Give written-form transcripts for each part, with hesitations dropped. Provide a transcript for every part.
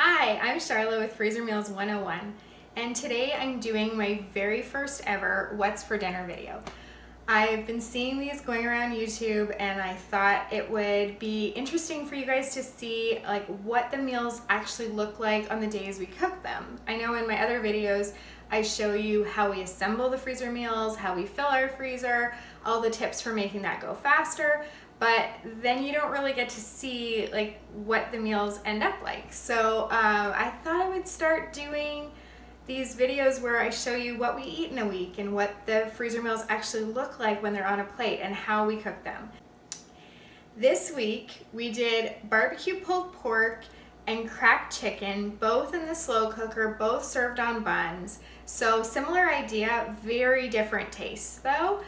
Hi, I'm Charlotte with Freezer Meals 101, and today I'm doing my very first ever What's for Dinner video. I've been seeing these going around YouTube and I thought it would be interesting for you guys to see what the meals actually look like on the days we cook them. I know in my other videos I show you how we assemble the freezer meals, how we fill our freezer, all the tips for making that go faster, but then you don't really get to see what the meals end up like. So I thought I would start doing these videos where I show you what we eat in a week and what the freezer meals actually look like when they're on a plate and how we cook them. This week we did barbecue pulled pork and cracked chicken, both in the slow cooker, both served on buns. So similar idea, very different tastes though.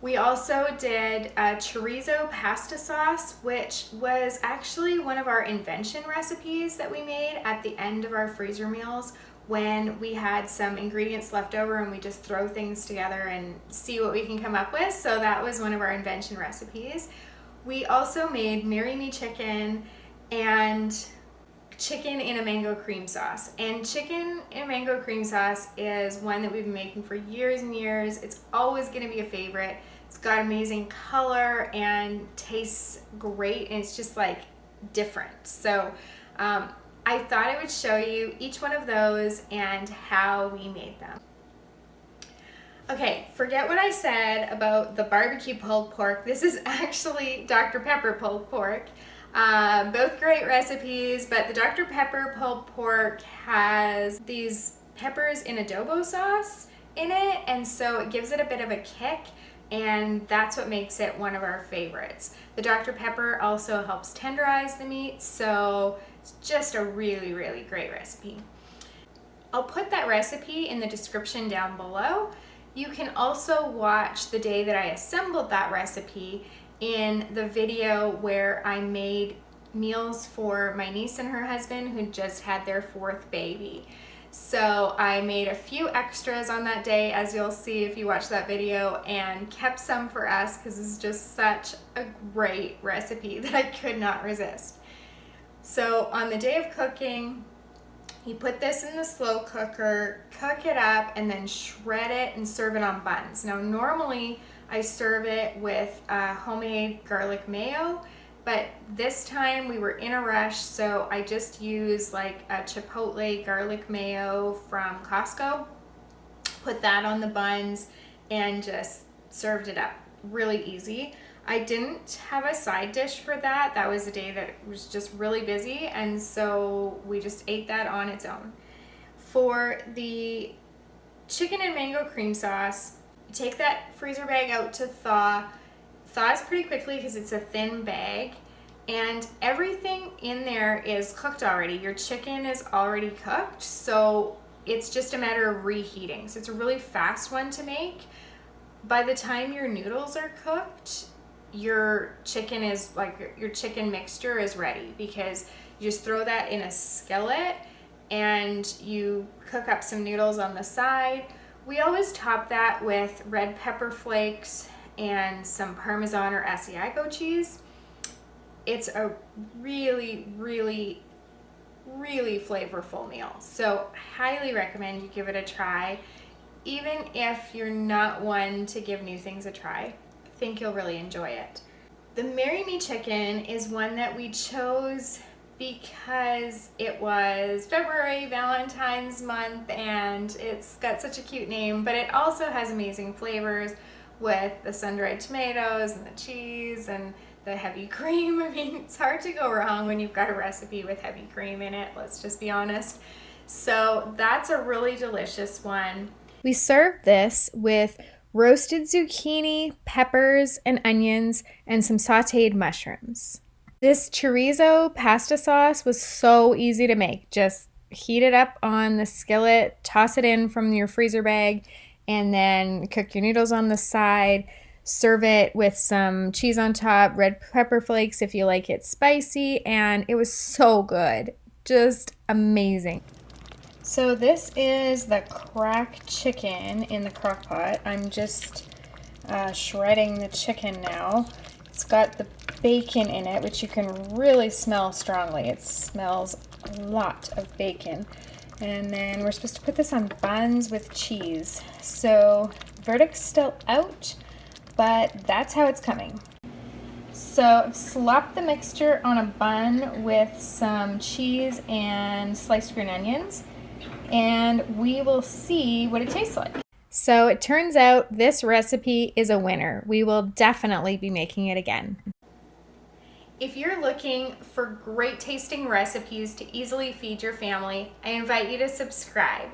We also did a chorizo pasta sauce, which was actually one of our invention recipes that we made at the end of our freezer meals when we had some ingredients left over and we just throw things together and see what we can come up with. So that was one of our invention recipes. We also made Marry Me chicken and chicken in a mango cream sauce. And chicken in a mango cream sauce is one that we've been making for years and years. It's always going to be a favorite. It's got amazing color and tastes great, and it's just different. So I thought I would show you each one of those and how we made them. Okay, forget what I said about the barbecue pulled pork. This is actually Dr. Pepper pulled pork. Both great recipes, but the Dr. Pepper pulled pork has these peppers in adobo sauce in it, and so it gives it a bit of a kick, and that's what makes it one of our favorites. The Dr. Pepper also helps tenderize the meat, so it's just a really, really great recipe. I'll put that recipe in the description down below. You can also watch the day that I assembled that recipe in the video where I made meals for my niece and her husband who just had their 4th baby. So I made a few extras on that day, as you'll see if you watch that video, and kept some for us because this is just such a great recipe that I could not resist. So on the day of cooking, you put this in the slow cooker, cook it up, and then shred it and serve it on buns. Now normally I serve it with homemade garlic mayo, but this time we were in a rush, so I just used a chipotle garlic mayo from Costco, put that on the buns, and just served it up. Really easy. I didn't have a side dish for that. That was a day that was just really busy, and so we just ate that on its own. For the chicken and mango cream sauce, take that freezer bag out to thaw. Thaws pretty quickly because it's a thin bag, and everything in there is cooked already. Your chicken is already cooked, so it's just a matter of reheating. So it's a really fast one to make. By the time your noodles are cooked, your chicken is your chicken mixture is ready, because you just throw that in a skillet and you cook up some noodles on the side. We always top that with red pepper flakes and some Parmesan or Asiago cheese. It's a really, really, really flavorful meal. So highly recommend you give it a try. Even if you're not one to give new things a try, I think you'll really enjoy it. The Marry Me chicken is one that we chose because it was February, Valentine's month, and it's got such a cute name, but it also has amazing flavors with the sun-dried tomatoes and the cheese and the heavy cream. I mean, it's hard to go wrong when you've got a recipe with heavy cream in it, let's just be honest. So that's a really delicious one. We served this with roasted zucchini, peppers, and onions, and some sauteed mushrooms. This chorizo pasta sauce was so easy to make. Just heat it up on the skillet, toss it in from your freezer bag, and then cook your noodles on the side. Serve it with some cheese on top, red pepper flakes if you like it spicy, and it was so good. Just amazing. So this is the cracked chicken in the crock pot. I'm just shredding the chicken now. It's got the bacon in it, which you can really smell strongly. It smells a lot of bacon. And then we're supposed to put this on buns with cheese. So verdict's still out, but that's how it's coming. So I've slopped the mixture on a bun with some cheese and sliced green onions, and we will see what it tastes like. So it turns out this recipe is a winner. We will definitely be making it again. If you're looking for great tasting recipes to easily feed your family, I invite you to subscribe.